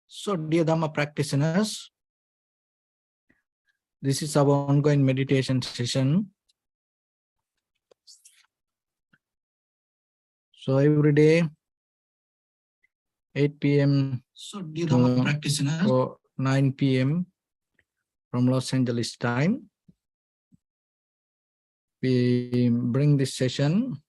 So, dear Dhamma practitioners, this is our ongoing meditation session. So, every day, 8 p.m. So, dear Dhamma practitioners, or 9 p.m. from Los Angeles time, we bring this session.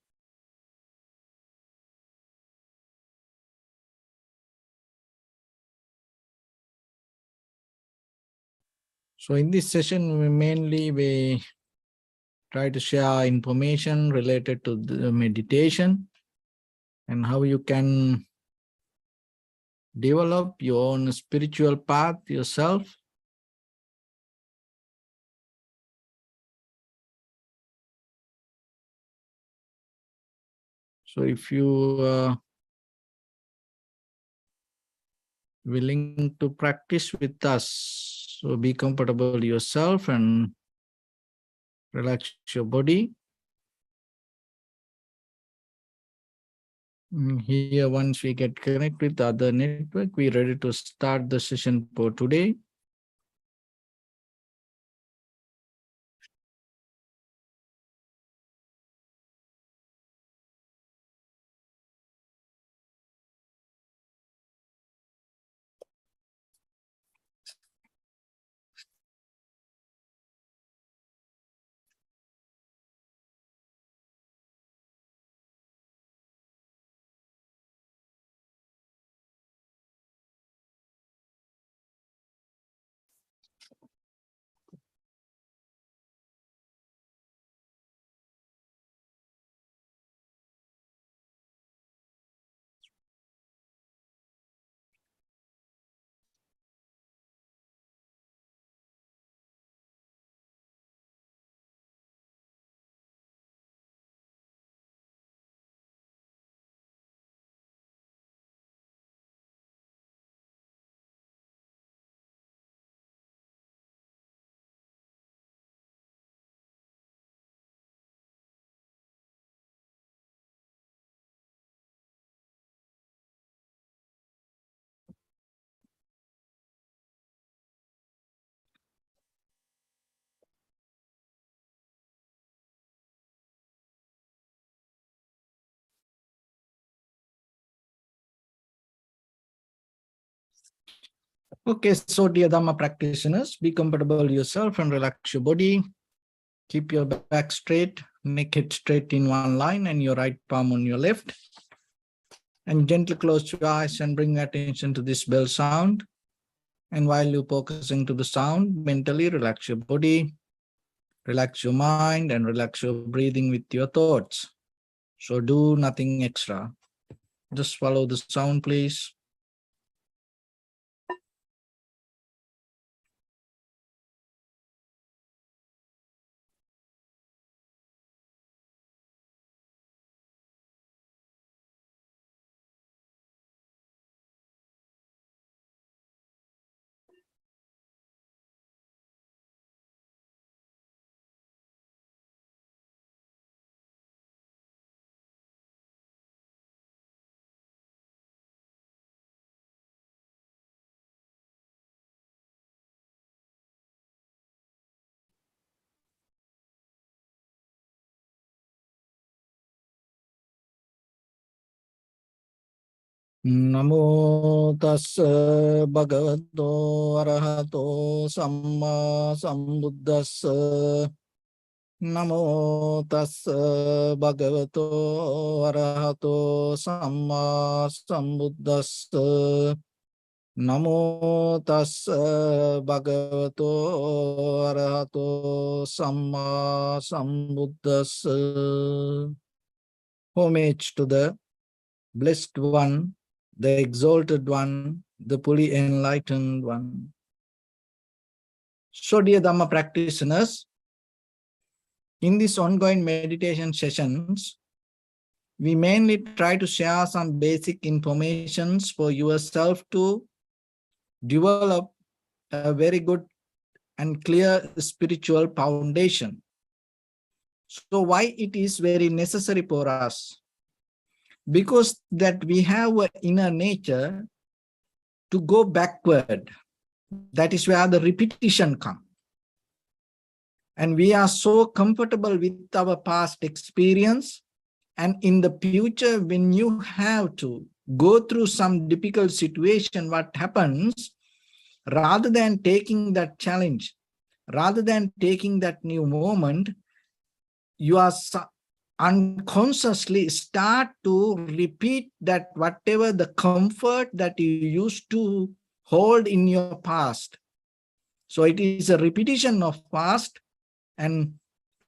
So, in this session, we try to share information related to the meditation and how you can develop your own spiritual path yourself. So if you are willing to practice with us, so be comfortable yourself and relax your body. Here, once we get connected with the other network, we're ready to start the session for today. Okay, so dear Dhamma practitioners, be comfortable yourself and relax your body. Keep your back straight, neck head straight in one line, and your right palm on your left. And gently close your eyes and bring attention to this bell sound. And while you're focusing to the sound, mentally relax your body, relax your mind, and relax your breathing with your thoughts. So do nothing extra. Just follow the sound, please. Namo tassa bhagavato arahato samma sambuddhassa. Namo tassa bhagavato arahato samma sambuddhassa. Namo tassa bhagavato arahato samma sambuddhassa. Homage to the Blessed One, the Exalted One, the fully Enlightened One. So, dear Dhamma practitioners, in these ongoing meditation sessions, we mainly try to share some basic information for yourself to develop a very good and clear spiritual foundation. So why it is very necessary for us? Because that we have an inner nature to go backward. That is where the repetition comes. And we are so comfortable with our past experience. And in the future, when you have to go through some difficult situation, what happens, rather than taking that challenge, rather than taking that new moment, you are unconsciously start to repeat that whatever the comfort that you used to hold in your past. So it is a repetition of past, and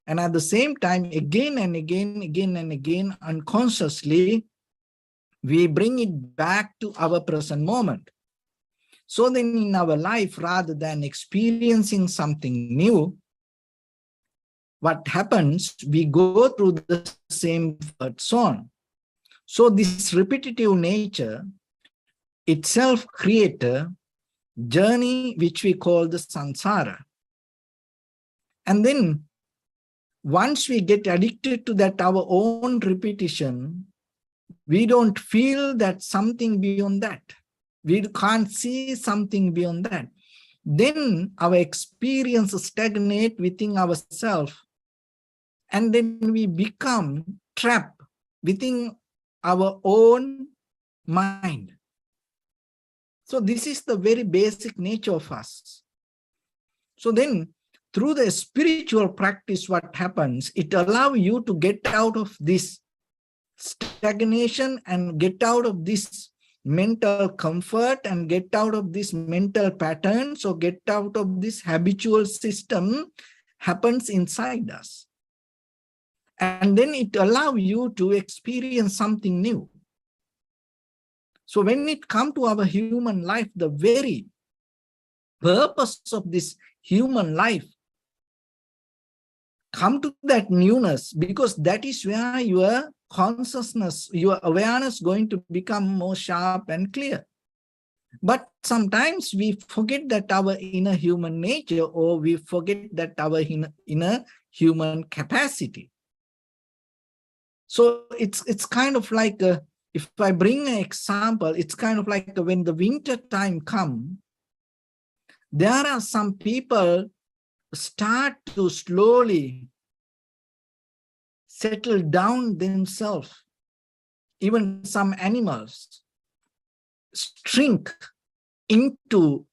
at the same time, again and again, unconsciously, we bring it back to our present moment. So then in our life, rather than experiencing something new, what happens, we go through the same zone. So this repetitive nature itself creates a journey which we call the samsara. And then once we get addicted to that, our own repetition, we don't feel that something beyond that. We can't see something beyond that. Then our experience stagnate within ourselves. And then we become trapped within our own mind. So this is the very basic nature of us. So then through the spiritual practice, what happens, it allows you to get out of this stagnation and get out of this mental comfort and get out of this mental pattern. So get out of this habitual system happens inside us. And then it allows you to experience something new. So when it comes to our human life, the very purpose of this human life, come to that newness, because that is where your consciousness, your awareness is going to become more sharp and clear. But sometimes we forget that our inner human nature, or we forget that our inner human capacity. So it's kind of like, if I bring an example, it's kind of like when the winter time comes, there are some people start to slowly settle down themselves. Even some animals shrink into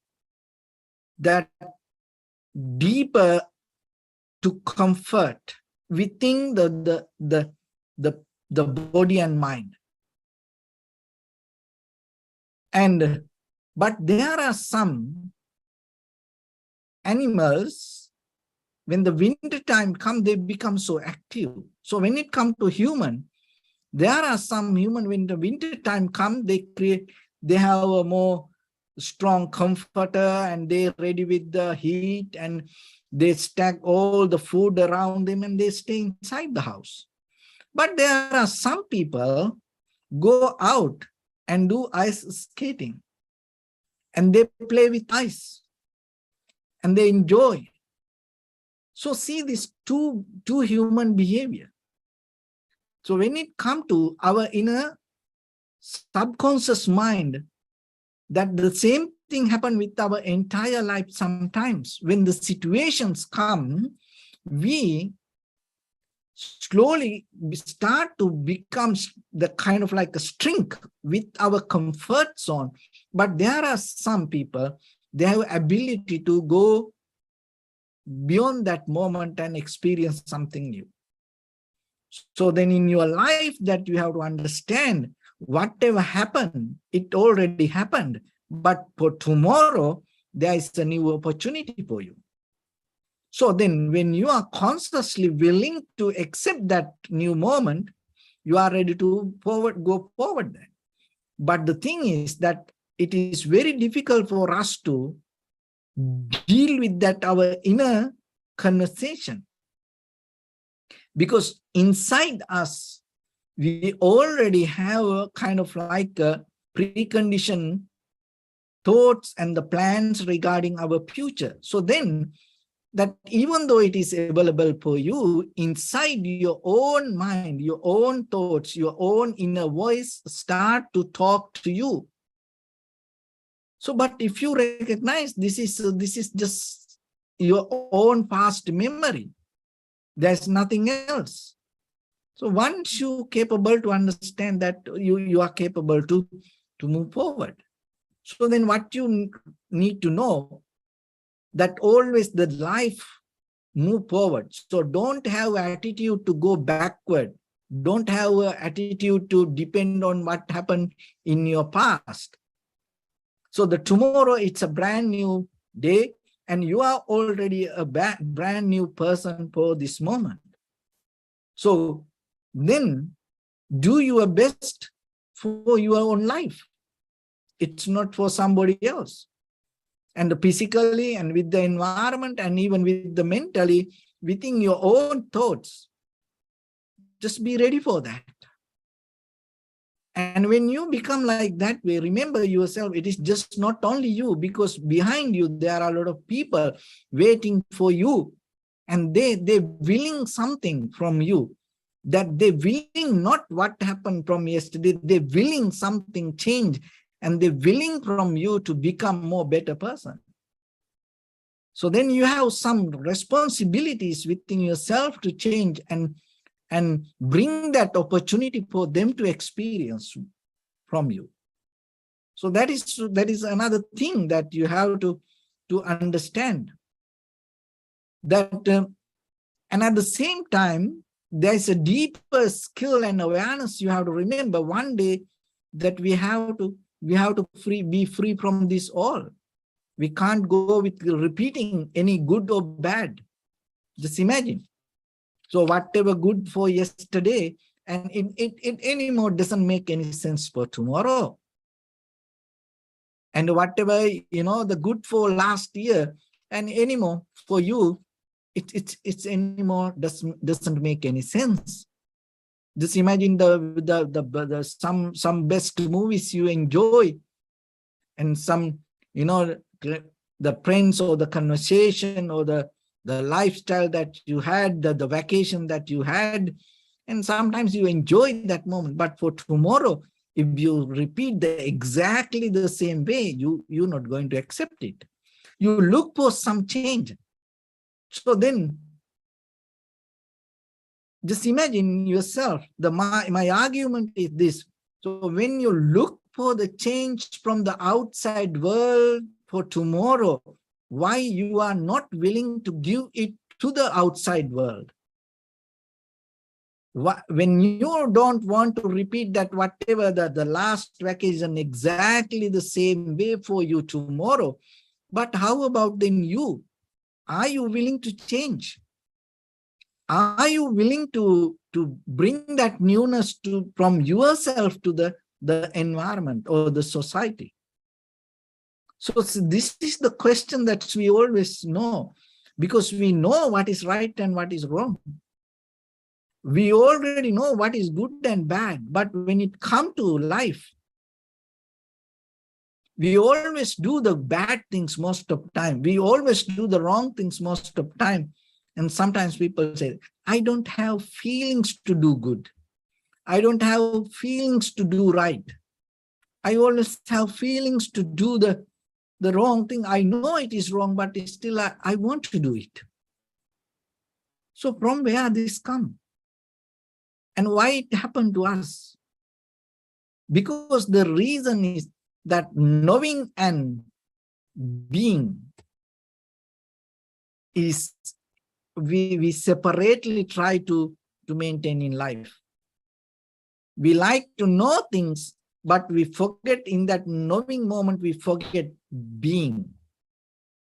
that deeper to comfort within the body and mind. But there are some animals, when the winter time comes, they become so active. So when it comes to human, there are some human, when the winter time comes, they have a more strong comforter, and they're ready with the heat, and they stack all the food around them, and they stay inside the house. But there are some people go out and do ice skating, and they play with ice, and they enjoy. So see this two human behavior. So when it comes to our inner subconscious mind, that the same thing happens with our entire life. Sometimes when the situations come, we slowly start to become the kind of like a shrink with our comfort zone. But there are some people, they have ability to go beyond that moment and experience something new. So then in your life, that you have to understand, whatever happened, it already happened. But for tomorrow, there is a new opportunity for you. So then when you are consciously willing to accept that new moment, you are ready to go forward then. But the thing is that it is very difficult for us to deal with that, our inner conversation. Because inside us, we already have a kind of like a preconditioned thoughts and the plans regarding our future. So then that even though it is available for you, inside your own mind, your own thoughts, your own inner voice start to talk to you. So, but if you recognize this is just your own past memory, there's nothing else. So once you're capable to understand that you are capable to move forward. So then what you need to know that always the life move forward. So don't have attitude to go backward. Don't have an attitude to depend on what happened in your past. So the tomorrow, it's a brand new day, and you are already a brand new person for this moment. So then do your best for your own life. It's not for somebody else. And physically and with the environment and even with the mentally, within your own thoughts, just be ready for that. And when you become like that way, remember yourself, it is just not only you, because behind you, there are a lot of people waiting for you, and they're willing something from you, that they're willing not what happened from yesterday, they're willing something change, and they're willing from you to become more better person. So then you have some responsibilities within yourself to change and bring that opportunity for them to experience from you. So that is another thing that you have to understand. That and at the same time, there's a deeper skill and awareness you have to remember one day, that we have to be free from this all. We can't go with repeating any good or bad. Just imagine. So whatever good for yesterday, and it anymore doesn't make any sense for tomorrow. And whatever, the good for last year, and anymore for you, it's anymore doesn't make any sense. Just imagine some best movies you enjoy, and some, the friends or the conversation or the lifestyle that you had, the vacation that you had, and sometimes you enjoy that moment. But for tomorrow, if you repeat exactly the same way, you're not going to accept it. You look for some change. So then, just imagine yourself. My argument is this. So when you look for the change from the outside world for tomorrow, why you are not willing to give it to the outside world? When you don't want to repeat that whatever the last vacation exactly the same way for you tomorrow, but how about then you? Are you willing to change? Are you willing to bring that newness from yourself to the environment or the society? So this is the question that we always know, because we know what is right and what is wrong. We already know what is good and bad, but when it comes to life, we always do the bad things most of the time. We always do the wrong things most of the time. And sometimes people say, I don't have feelings to do good. I don't have feelings to do right. I always have feelings to do the wrong thing. I know it is wrong, but still I want to do it. So from where this come? And why it happened to us? Because the reason is that knowing and being is we separately try to maintain in life. We like to know things, but we forget in that knowing moment, we forget being.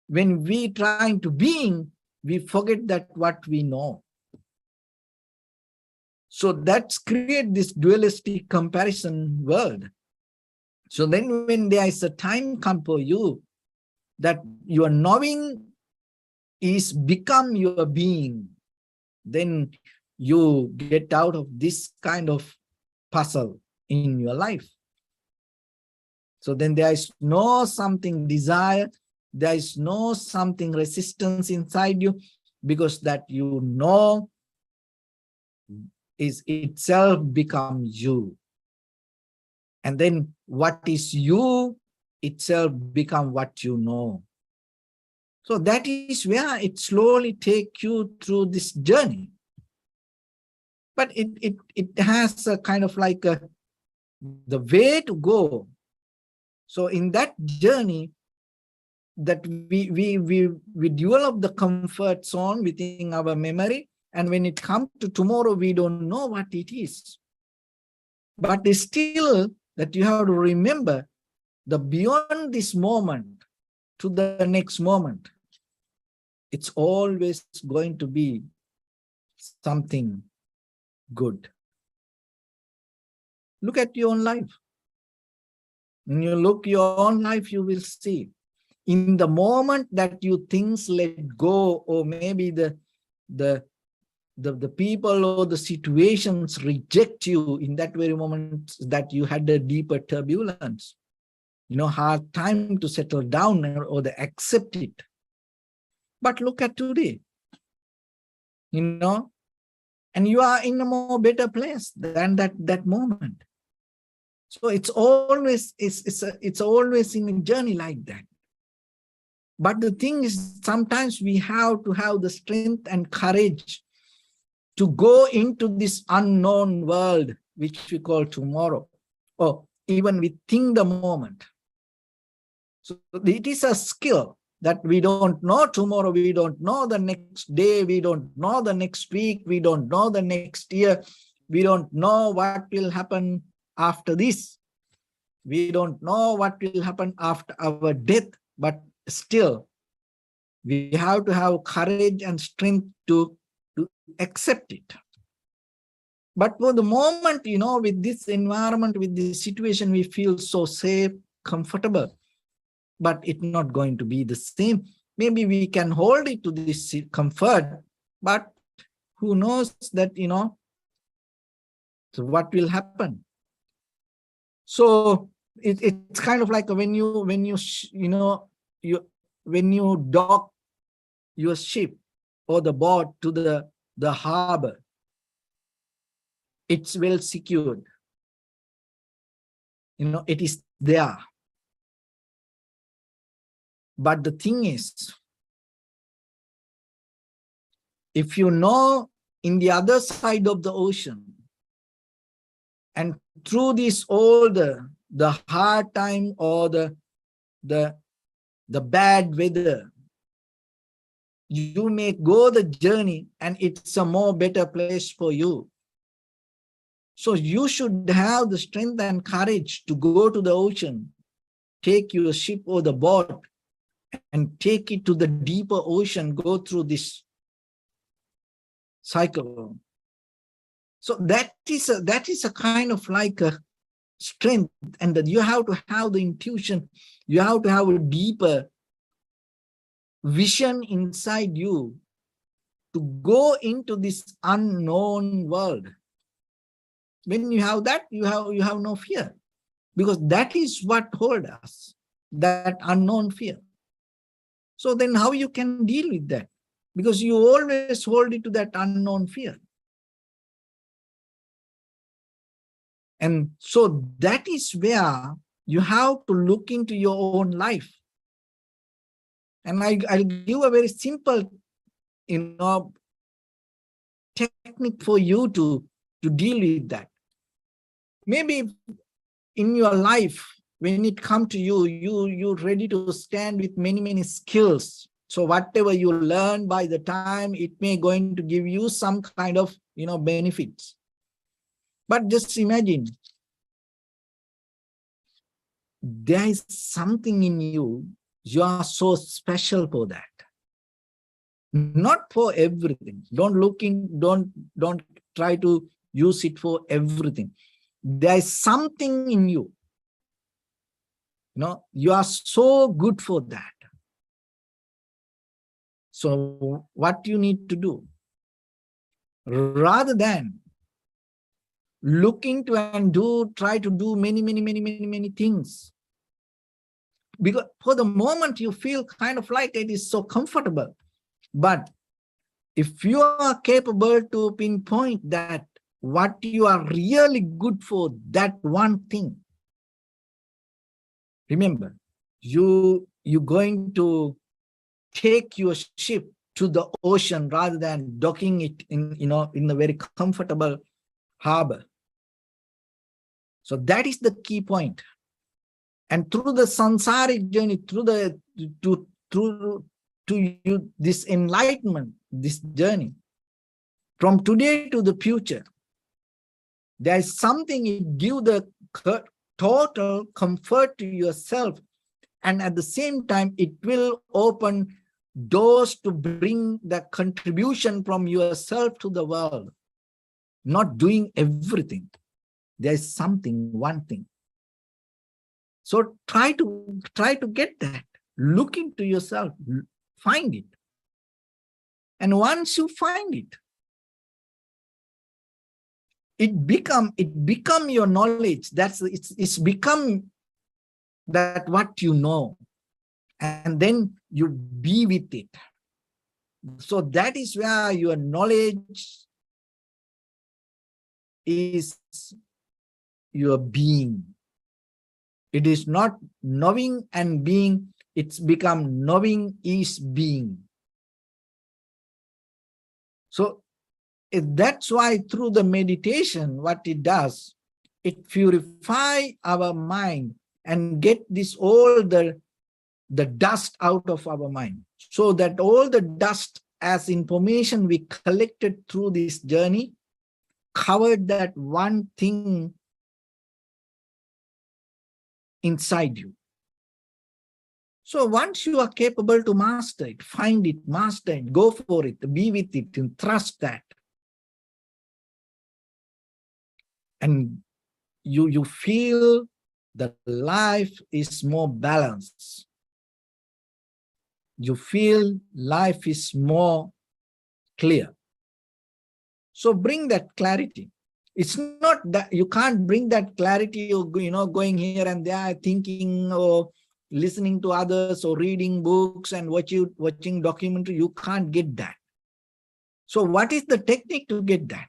When we trying to being, we forget that what we know. So that's create this dualistic comparison world. So then when there is a time come for you that your knowing is become your being, then you get out of this kind of puzzle in your life. So then there is no something desire, there is no something resistance inside you, because that you know is itself become you. And then what is you itself become what you know. So that is where it slowly takes you through this journey. But it has a kind of like the way to go. So in that journey, that we develop the comfort zone within our memory, and when it comes to tomorrow, we don't know what it is. But it's still that you have to remember the beyond this moment to the next moment, it's always going to be something good. Look at your own life. When you look your own life, you will see. In the moment that you things let go, or maybe the people or the situations reject you, in that very moment that you had a deeper turbulence, hard time to settle down or they accept it. But look at today, and you are in a more better place than that moment. So it's always in a journey like that. But the thing is, sometimes we have to have the strength and courage to go into this unknown world, which we call tomorrow, or even within the moment. So it is a skill that we don't know tomorrow, we don't know the next day, we don't know the next week, we don't know the next year, we don't know what will happen after this. We don't know what will happen after our death, but still, we have to have courage and strength to accept it. But for the moment, with this environment, with this situation, we feel so safe, comfortable, but it's not going to be the same. Maybe we can hold it to this comfort, but who knows that, so what will happen? So it's kind of like when you dock your ship or the boat to the harbor, it's well secured. It is there. But the thing is, if you know in the other side of the ocean, and through this all the hard time or the bad weather, you may go the journey and it's a more better place for you. So you should have the strength and courage to go to the ocean, take your ship or the boat and take it to the deeper ocean, go through this cycle. So that is a kind of like a strength, and that you have to have the intuition, you have to have a deeper vision inside you to go into this unknown world. When you have that, you have no fear, because that is what holds us, that unknown fear. So then how you can deal with that? Because you always hold it to that unknown fear. And so that is where you have to look into your own life. And I'll give a very simple, technique for you to deal with that. Maybe in your life, when it comes to you're ready to stand with many skills. So whatever you learn, by the time it may going to give you some kind of benefits. But just imagine, there is something in you, you are so special for that. Not for everything. Don't try to use it for everything. There is something in you. You are so good for that. So what you need to do, rather than looking to and try to do many things, because for the moment you feel kind of like it is so comfortable. But if you are capable to pinpoint that what you are really good for, that one thing, remember, you're going to take your ship to the ocean rather than docking it in a very comfortable harbor. So that is the key point. And through the samsaric journey, through you this enlightenment, this journey, from today to the future, there is something it gives the total comfort to yourself, and at the same time it will open doors to bring the contribution from yourself to the world. Not doing everything. There is something, one thing. So try to get that. Look into yourself, find it. And once you find it, it become your knowledge. It's become that what you know, and then you be with it. So that is where your knowledge is your being. It is not knowing and being, it's become knowing is being. So that's why through the meditation, what it does, it purifies our mind and get this all the dust out of our mind, so that all the dust as information we collected through this journey covered that one thing inside you. So once you are capable to master it, find it, master it, go for it, be with it, and trust that. And you feel that life is more balanced. You feel life is more clear. So bring that clarity. It's not that you can't bring that clarity, or going here and there, thinking or listening to others or reading books and watching documentary. You can't get that. So what is the technique to get that?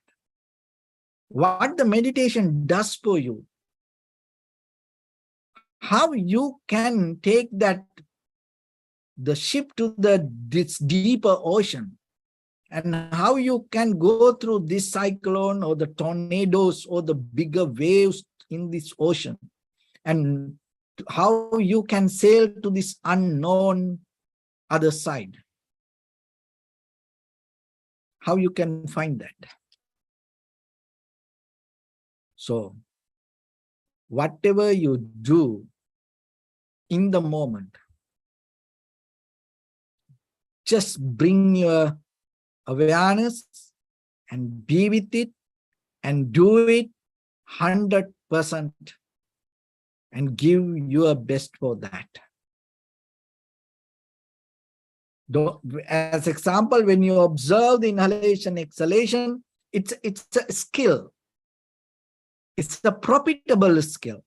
What the meditation does for you? How you can take the ship to this deeper ocean, and how you can go through this cyclone or the tornadoes or the bigger waves in this ocean, and how you can sail to this unknown other side. How you can find that. So whatever you do in the moment, just bring your awareness and be with it and do it 100% and give your best for that. As example, when you observe the inhalation, exhalation, it's a skill. It's a profitable skill.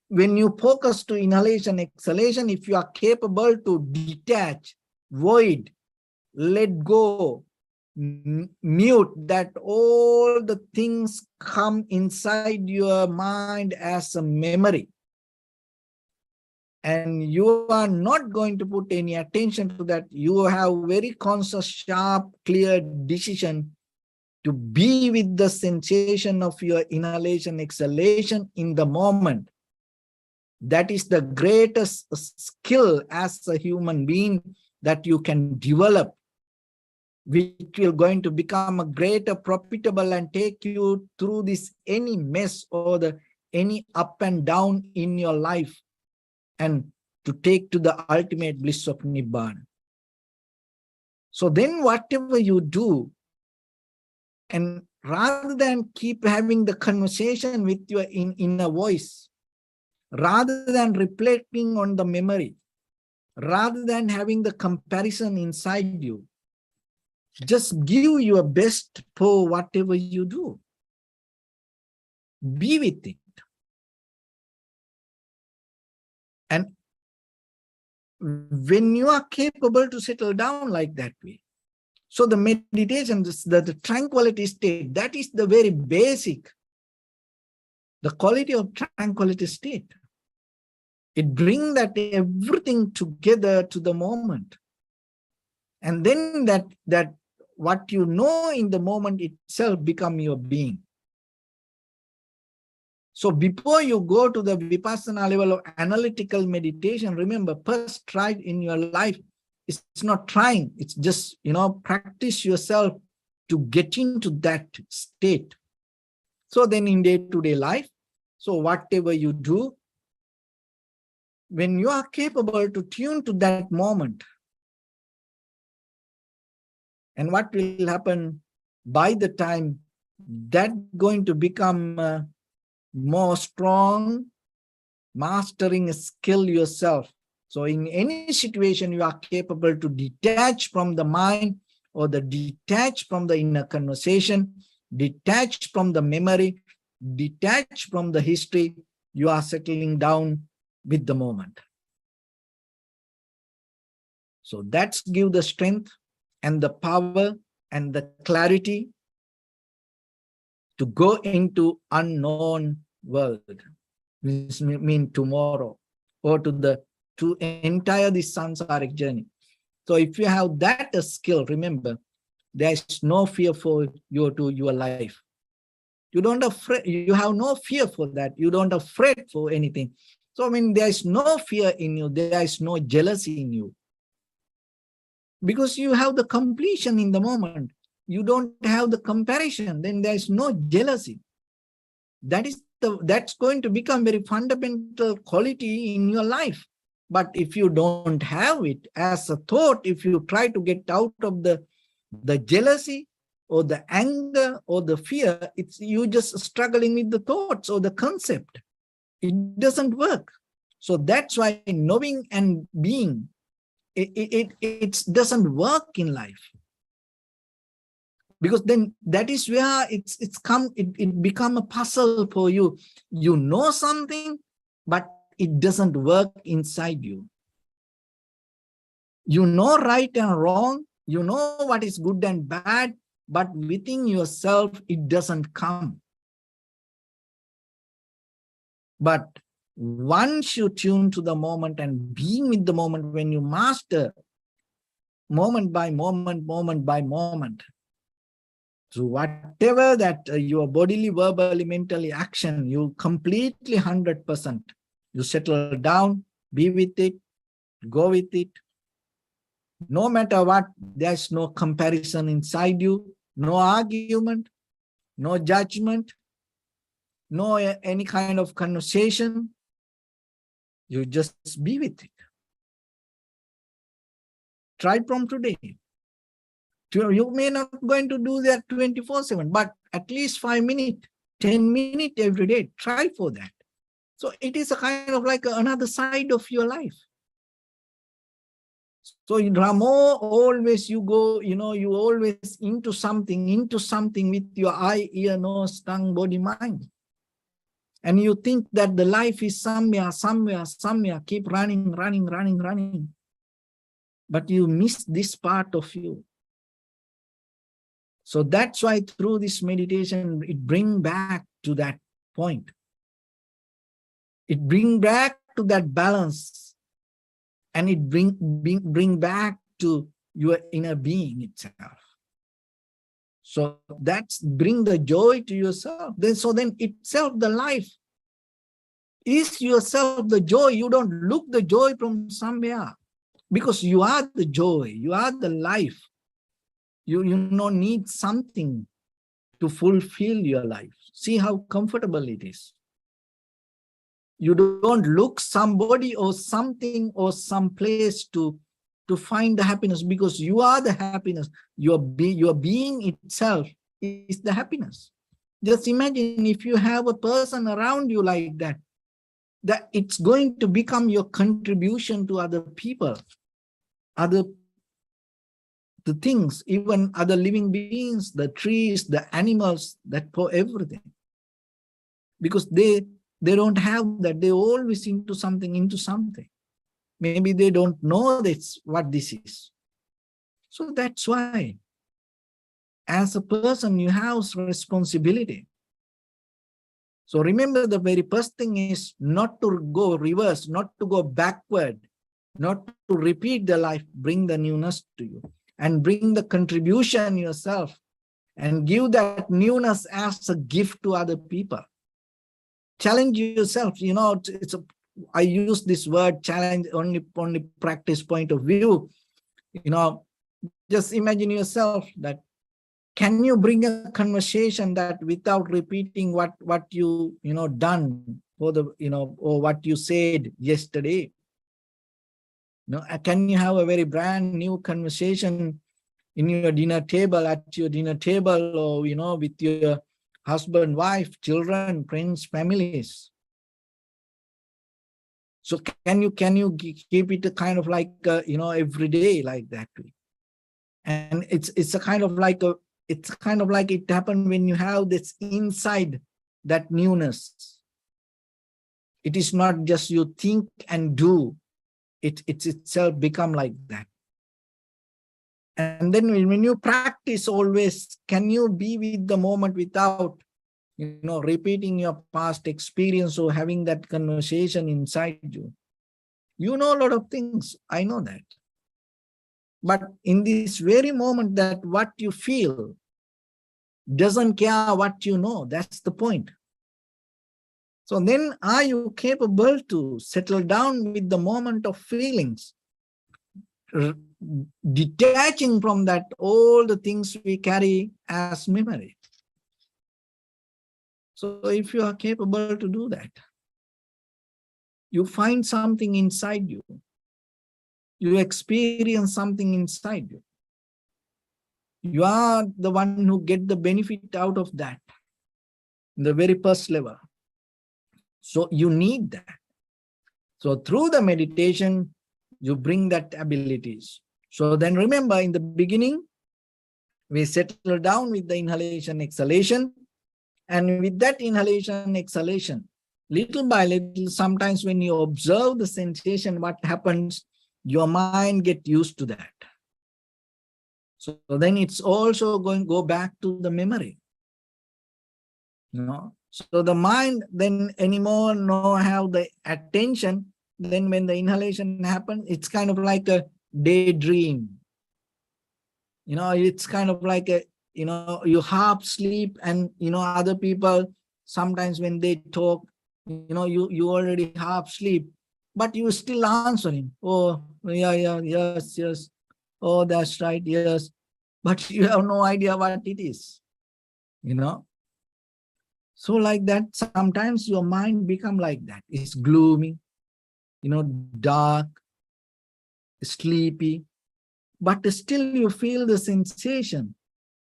When you focus to inhalation, exhalation, if you are capable to detach, void, let go, mute, that all the things come inside your mind as a memory, and you are not going to put any attention to that, you have very conscious, sharp, clear decision to be with the sensation of your inhalation, exhalation in the moment. That is the greatest skill as a human being that you can develop, which will going to become a greater profitable and take you through this any mess or any up and down in your life, and to take to the ultimate bliss of Nibbana. So then whatever you do, and rather than keep having the conversation with your inner voice, rather than reflecting on the memory, rather than having the comparison inside you, just give your best for whatever you do. Be with it. And when you are capable to settle down like that way, so the meditation, the tranquility state, that is the very basic, the quality of tranquility state. It brings that everything together to the moment. And then that what you know in the moment itself become your being. So before you go to the Vipassana level of analytical meditation, remember, first try in your life. It's not trying, it's just, practice yourself to get into that state. So then in day-to-day life, so whatever you do, when you are capable to tune to that moment, and what will happen by the time that going to become more strong, mastering a skill yourself. So in any situation, you are capable to detach from the mind or detach from the inner conversation, detach from the memory, detach from the history. You are settling down with the moment. So that's give the strength and the power and the clarity to go into unknown world, which mean tomorrow, or to entire this samsaric journey. So if you have that skill, remember, there is no fear for your life. You don't afraid, you have no fear for that. You don't afraid for anything. So I mean, there is no fear in you. There is no jealousy in you. Because you have the completion in the moment. You don't have the comparison. Then there is no jealousy. That's going to become very fundamental quality in your life. But if you don't have it as a thought, if you try to get out of the jealousy or the anger or the fear, it's you just struggling with the thoughts or the concept. It doesn't work. So that's why knowing and being, it doesn't work in life. Because then that is where it become a puzzle for you. You know something, but it doesn't work inside you. You know right and wrong, you know what is good and bad, but within yourself, it doesn't come. But once you tune to the moment and being with the moment, when you master moment by moment, moment by moment, so whatever that your bodily, verbally, mentally action, you completely 100%, you settle down, be with it, go with it. No matter what, there's no comparison inside you, no argument, no judgment, no any kind of conversation. You just be with it. Try from today. You may not going to do that 24/7, but at least 5 minutes, 10 minutes every day. Try for that. So it is a kind of like another side of your life. So in Ramo, always you go, you always into something with your eye, ear, nose, tongue, body, mind. And you think that the life is somewhere, keep running. But you miss this part of you. So that's why through this meditation, it brings back to that point. It brings back to that balance. And it bring back to your inner being itself. So that's bring the joy to yourself. Then itself, the life is yourself the joy. You don't look the joy from somewhere, because you are the joy. You are the life. You don't need something to fulfill your life. See how comfortable it is. You don't look somebody or something or some place to find the happiness, because you are the happiness. Your being itself is the happiness. Just imagine if you have a person around you like that, that it's going to become your contribution to other people, the things, even other living beings, the trees, the animals, that for everything. Because they don't have that. They always into something. Maybe they don't know what this is. So that's why, as a person, you have responsibility So remember, the very first thing is not to go reverse, not to go backward, not to repeat the life, bring the newness to you and bring the contribution yourself and give that newness as a gift to other people. Challenge yourself. I use this word challenge only practice point of view. Just imagine yourself that, can you bring a conversation that without repeating what you done or or what you said yesterday? Can you have a very brand new conversation in your dinner table, at your dinner table, or with your husband, wife, children, friends, families? So can you keep it a kind of like every day like that way? And it's a kind of like it happened when you have this inside that newness. It is not just you think and do. It's itself become like that. And then when you practice always, can you be with the moment without repeating your past experience or having that conversation inside you? You know a lot of things, I know that. But in this very moment, that what you feel doesn't care what you know. That's the point. So then, are you capable to settle down with the moment of feelings, detaching from that all the things we carry as memory? So if you are capable to do that, you find something inside you. You experience something inside you. You are the one who get the benefit out of that, the very first level. So you need that. So through the meditation, you bring that abilities. So then remember, in the beginning, we settle down with the inhalation, exhalation. And with that inhalation, exhalation, little by little, sometimes when you observe the sensation, what happens, your mind gets used to that. So then it's also going to go back to the memory. So the mind then anymore no have the attention. Then when the inhalation happens, it's kind of like a daydream. It's kind of like a, you half sleep, and other people sometimes when they talk, you already half sleep, but you still answering. Oh, yeah, yes. Oh, that's right, yes. But you have no idea what it is, So like that, sometimes your mind become like that. It's gloomy, dark, sleepy, but still you feel the sensation.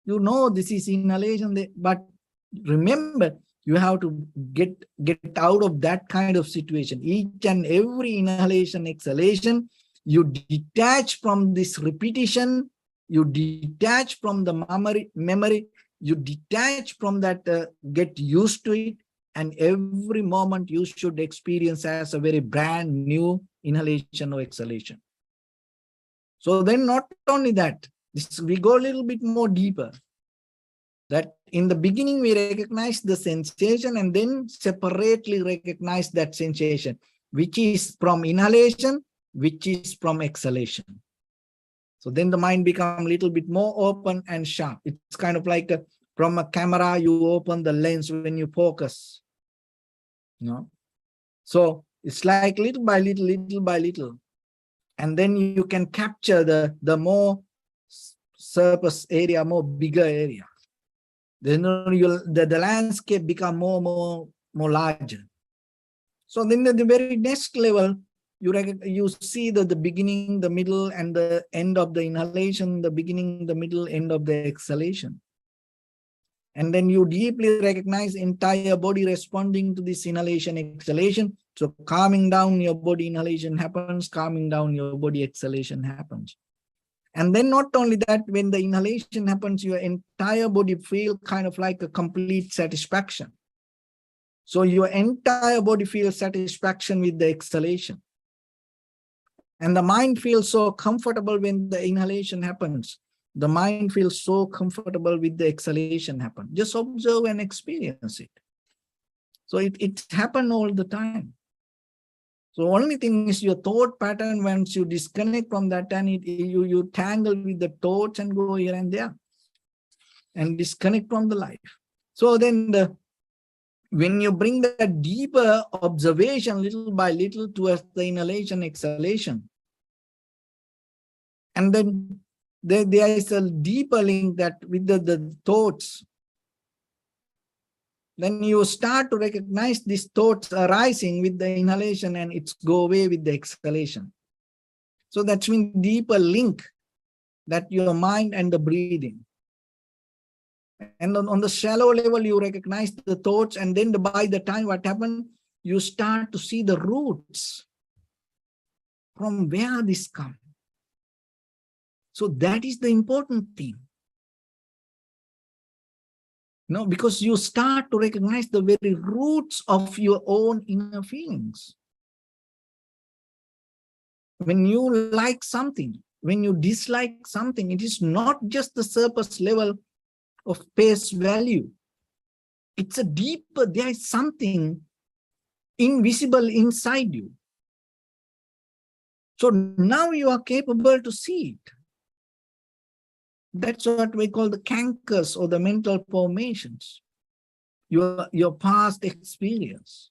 This is inhalation, but remember, you have to get out of that kind of situation. Each and every inhalation, exhalation, you detach from this repetition, you detach from the memory, you detach from that, get used to it, and every moment you should experience as a very brand new inhalation or exhalation. So then not only that, we go a little bit more deeper. That in the beginning we recognize the sensation and then separately recognize that sensation, which is from inhalation, which is from exhalation. So then the mind becomes a little bit more open and sharp. It's kind of like from a camera, you open the lens when you focus. So it's like little by little. And then you can capture the more surface area, more bigger area. Then the landscape become more larger. So then the very next level, you see the beginning, the middle, and the end of the inhalation, the beginning, the middle, end of the exhalation. And then you deeply recognize entire body responding to this inhalation, exhalation. So calming down your body, inhalation happens, calming down your body, exhalation happens. And then not only that, when the inhalation happens, your entire body feel kind of like a complete satisfaction. So your entire body feels satisfaction with the exhalation. And the mind feels so comfortable when the inhalation happens. The mind feels so comfortable with the exhalation happen. Just observe and experience it. So it happened all the time. So only thing is your thought pattern, once you disconnect from that, and you tangle with the thoughts and go here and there and disconnect from the life. So then when you bring that deeper observation little by little towards the inhalation, exhalation, and then there is a deeper link that with the thoughts, then you start to recognize these thoughts arising with the inhalation and it's go away with the exhalation. So that's mean deeper link that your mind and the breathing. And on the shallow level, you recognize the thoughts, and then by the time what happened, you start to see the roots from where this comes. So that is the important thing. No, because you start to recognize the very roots of your own inner feelings. When you like something, when you dislike something, it is not just the surface level of face value. It's a deeper, there is something invisible inside you. So now you are capable to see it. That's what we call the cankers or the mental formations, your past experience.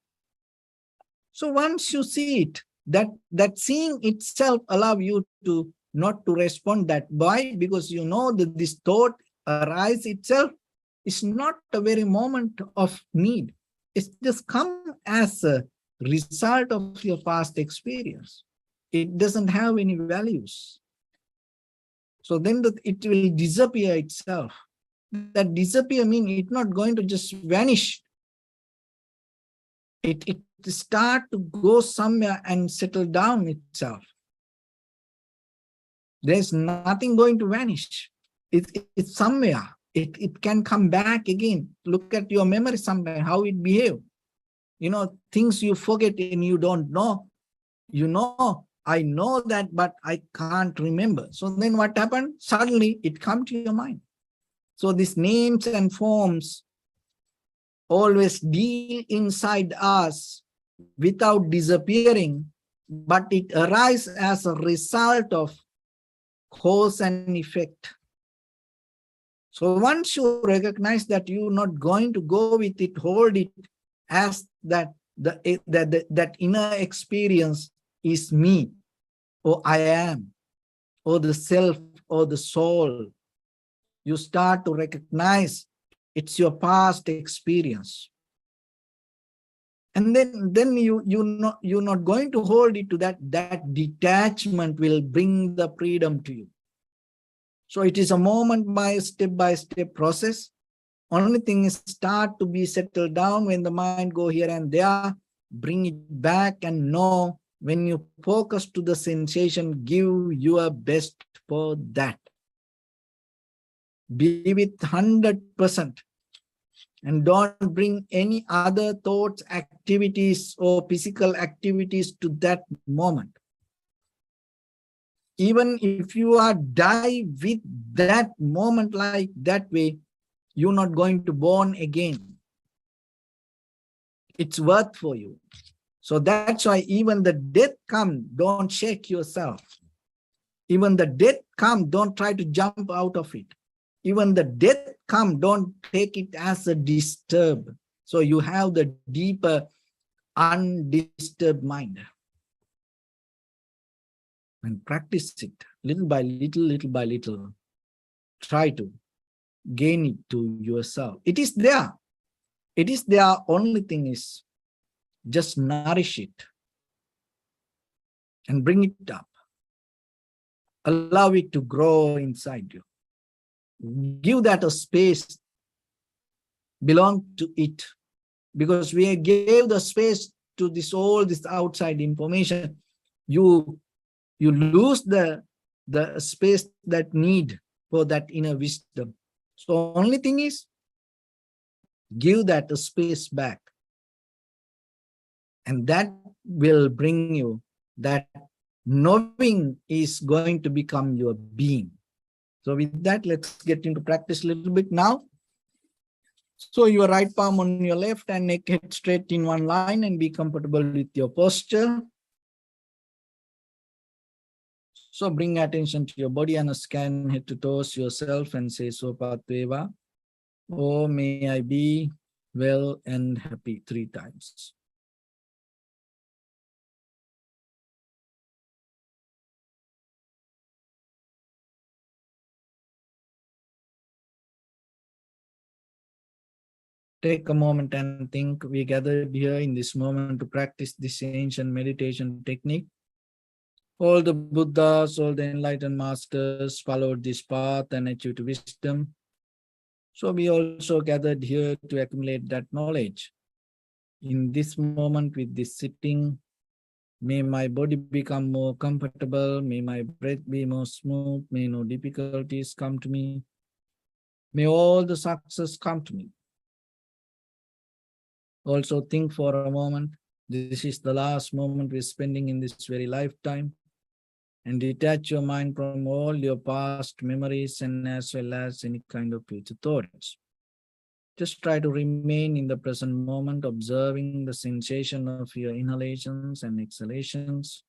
So once you see it, that seeing itself allows you to not to respond that. Why? Because you know that this thought arise itself is not a very moment of need. It's just come as a result of your past experience. It doesn't have any values. So then it will disappear itself. That disappear means it's not going to just vanish. It start to go somewhere and settle down itself. There's nothing going to vanish. It's somewhere. It can come back again. Look at your memory sometimes, how it behave. You know, things you forget and you don't know. You know, I know that, but I can't remember. So then what happened? Suddenly it comes to your mind. So these names and forms always deal inside us without disappearing, but it arises as a result of cause and effect. So once you recognize that you're not going to go with it, hold it as that inner experience is me, or I am, or the self, or the soul, you start to recognize it's your past experience. And then you're not going to hold it to that. That detachment will bring the freedom to you. So it is a moment by step process. Only thing is start to be settled down when the mind go here and there, bring it back and know when you focus to the sensation, give your best for that. Be with 100%. And don't bring any other thoughts, activities, or physical activities to that moment. Even if you are die with that moment like that way, you're not going to born again. It's worth for you. So that's why even the death come, don't shake yourself. Even the death come, don't try to jump out of it. Even the death come, don't take it as a disturb. So you have the deeper, undisturbed mind. And practice it little by little. Try to gain it to yourself. It is there. It is there. Only thing is just nourish it and bring it up. Allow it to grow inside you. Give that a space, belong to it, because we gave the space to this all this outside information. You lose the space that need for that inner wisdom. So only thing is give that a space back, and that will bring you that knowing is going to become your being. So with that, let's get into practice a little bit now. So your right palm on your left and neck head straight in one line and be comfortable with your posture. So bring attention to your body and scan head to toes yourself and say Sopatveva. Oh, may I be well and happy 3 times. Take a moment and think. We gathered here in this moment to practice this ancient meditation technique. All the Buddhas, all the enlightened masters followed this path and achieved wisdom. So we also gathered here to accumulate that knowledge. In this moment with this sitting, may my body become more comfortable, may my breath be more smooth, may no difficulties come to me, may all the success come to me. Also think for a moment, this is the last moment we're spending in this very lifetime, and detach your mind from all your past memories and as well as any kind of future thoughts. Just try to remain in the present moment, observing the sensation of your inhalations and exhalations.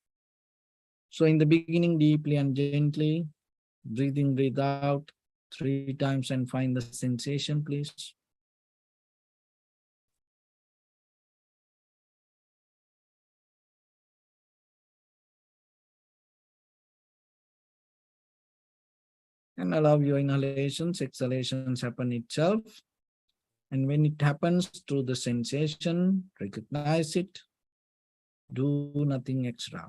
So in the beginning, deeply and gently, breathe in, breathe out 3 times and find the sensation, please. And allow your inhalations, exhalations happen itself. And when it happens through the sensation, recognize it, do nothing extra.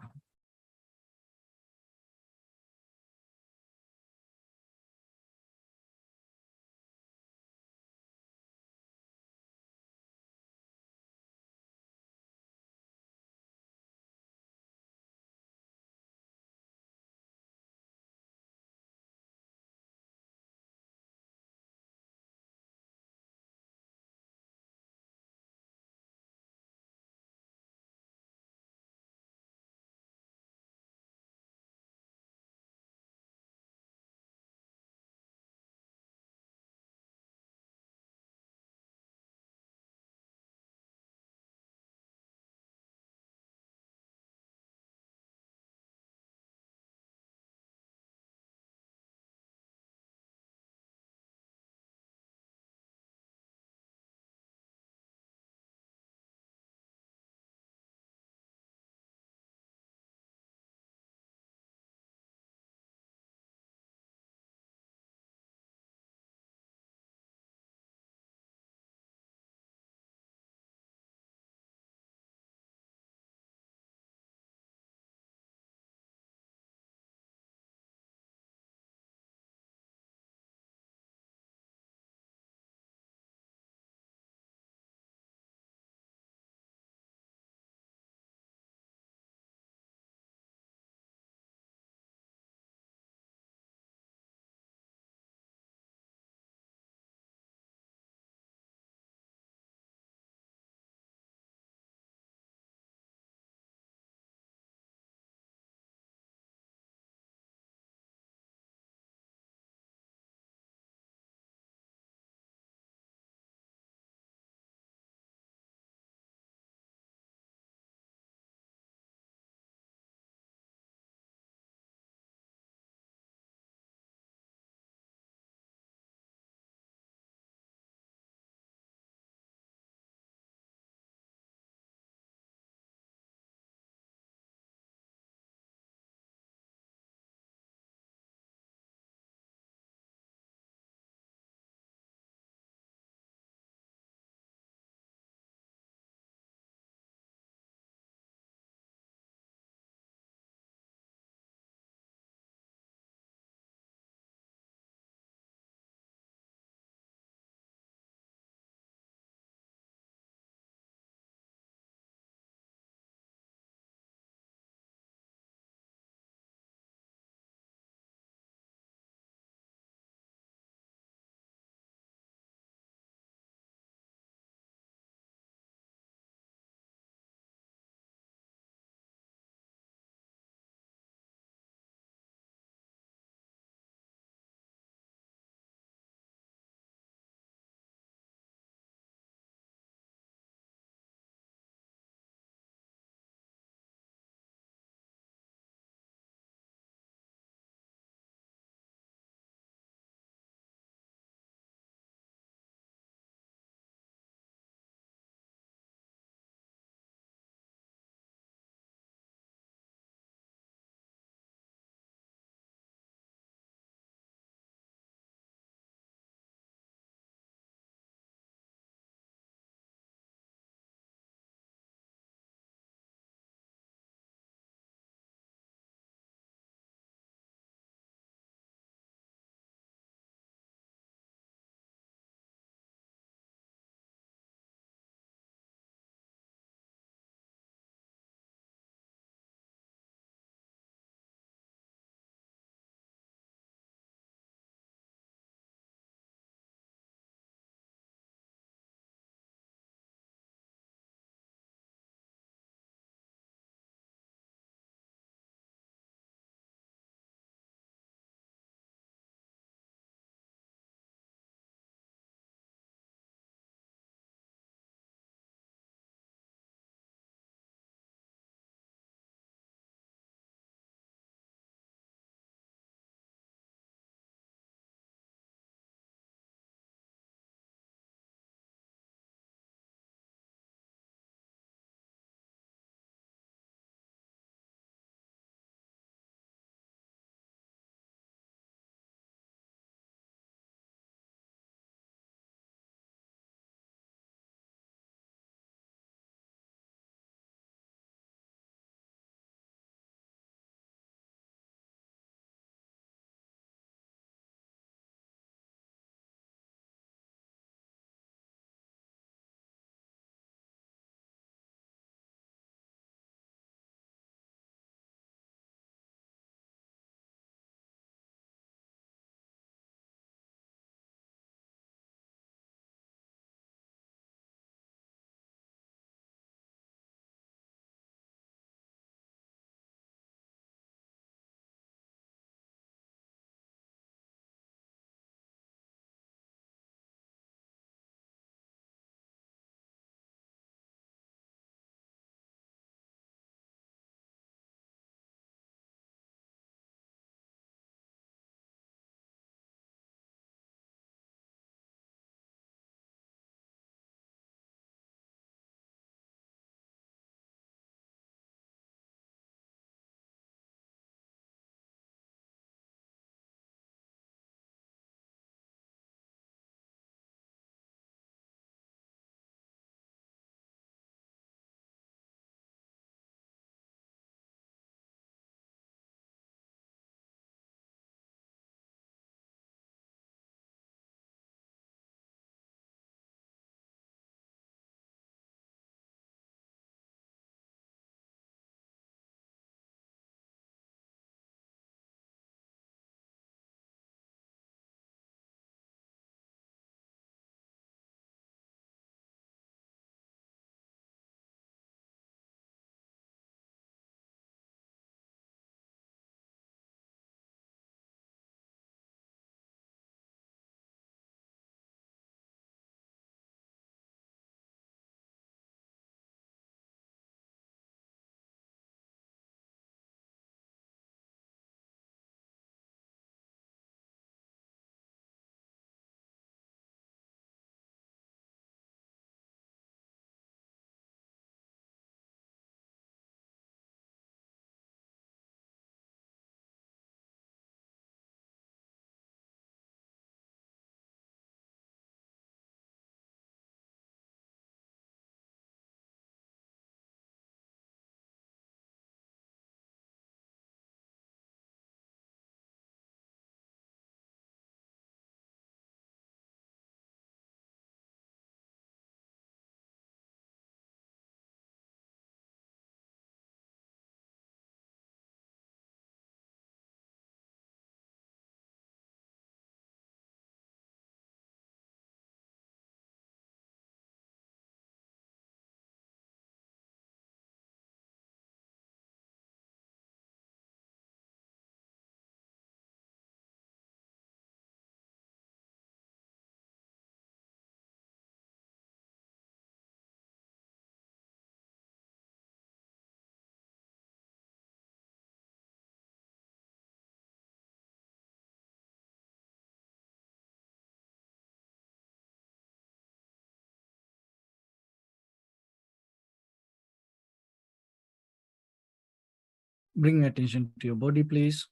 Bring attention to your body, please.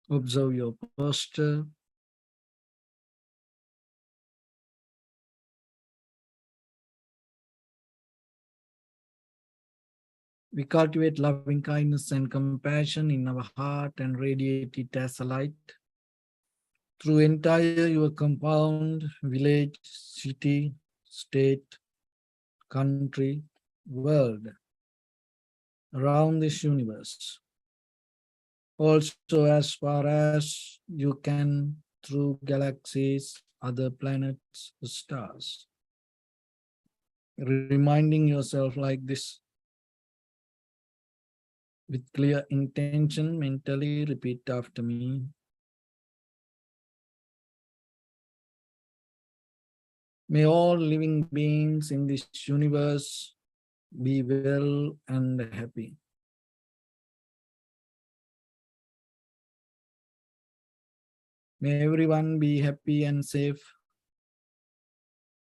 Observe your posture. We cultivate loving kindness and compassion in our heart and radiate it as a light through entire your compound, village, city, state, country, world, around this universe. Also as far as you can through galaxies, other planets, stars. Reminding yourself like this with clear intention, mentally repeat after me. May all living beings in this universe be well and happy. May everyone be happy and safe.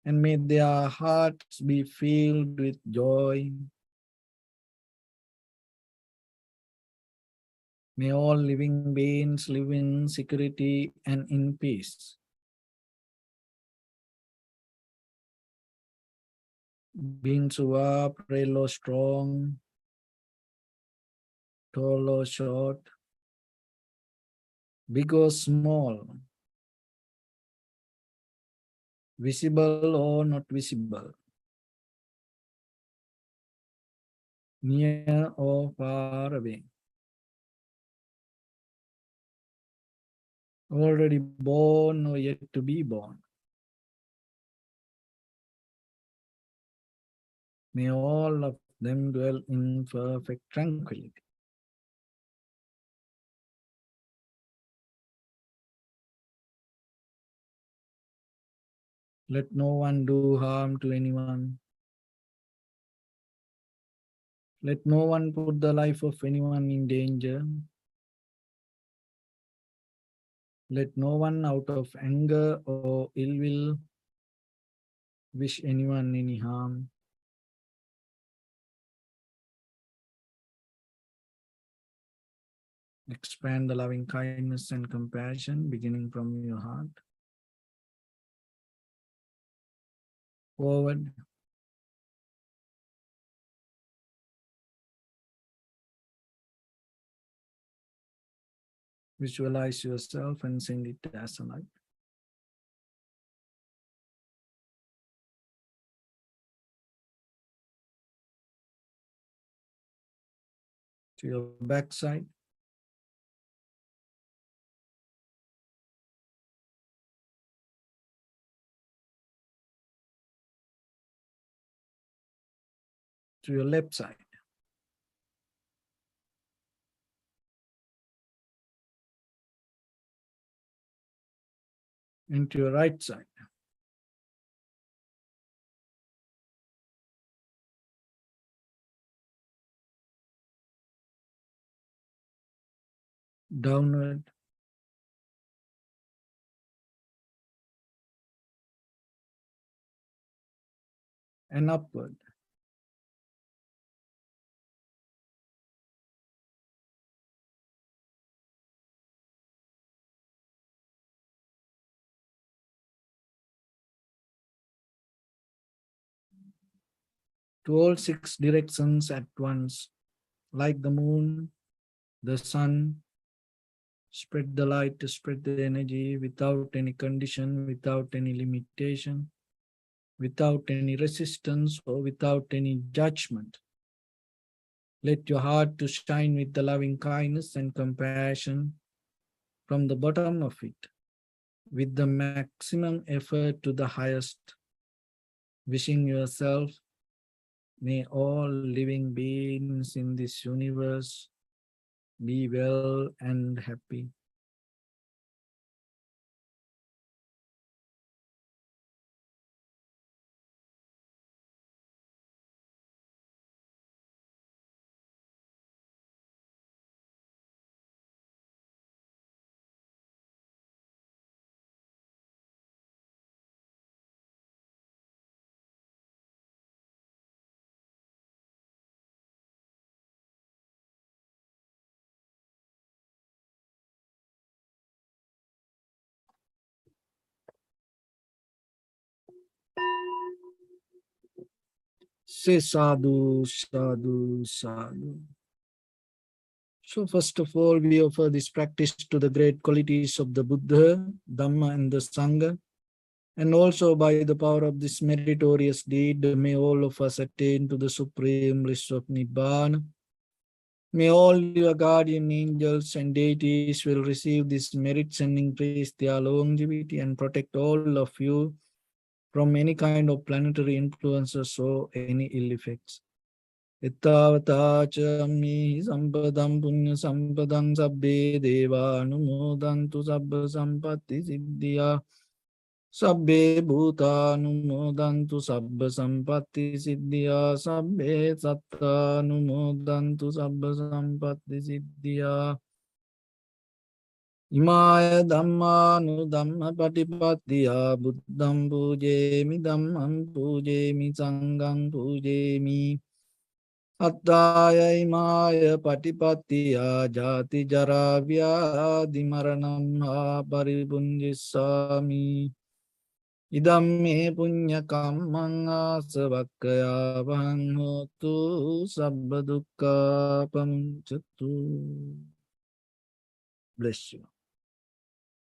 And may their hearts be filled with joy. May all living beings live in security and in peace. Beings who are frail or strong, tall or short, big or small, visible or not visible, near or far away, already born or yet to be born. May all of them dwell in perfect tranquility. Let no one do harm to anyone. Let no one put the life of anyone in danger. Let no one out of anger or ill will wish anyone any harm. Expand the loving kindness and compassion beginning from your heart. Forward. Visualize yourself and send it as a light. To your backside. To your left side. And to your right side. Downward. And upward. To all six directions at once, like the moon, the sun. Spread the light, spread the energy without any condition, without any limitation, without any resistance or without any judgment. Let your heart to shine with the loving kindness and compassion from the bottom of it, with the maximum effort to the highest, wishing yourself, may all living beings in this universe be well and happy. Say sadhu, sadhu, sadhu. So first of all, we offer this practice to the great qualities of the Buddha, Dhamma, and the Sangha. And also by the power of this meritorious deed, may all of us attain to the supreme bliss of Nibbana. May all your guardian angels and deities will receive these merits and increase their longevity and protect all of you from any kind of planetary influences or any ill effects. Ittavatacha sampadam punya sampadam sabbe deva anumodantu sabba sampatti siddhya. Sabbe bhutanumodantu sabba sampatti siddhya. Sabbe sattanumodantu sabba sampatti siddhya. Imaya dhammanu dhamma patipattiya buddham pujemi dhammam pujemi sangham pujemi. Attaya imaya patipattiya jati jara vyadi maranam ha paribunjissami. Idam me punya kammang asavakkaya vahang hotu sabba dukkha pamuncatu. Bless you.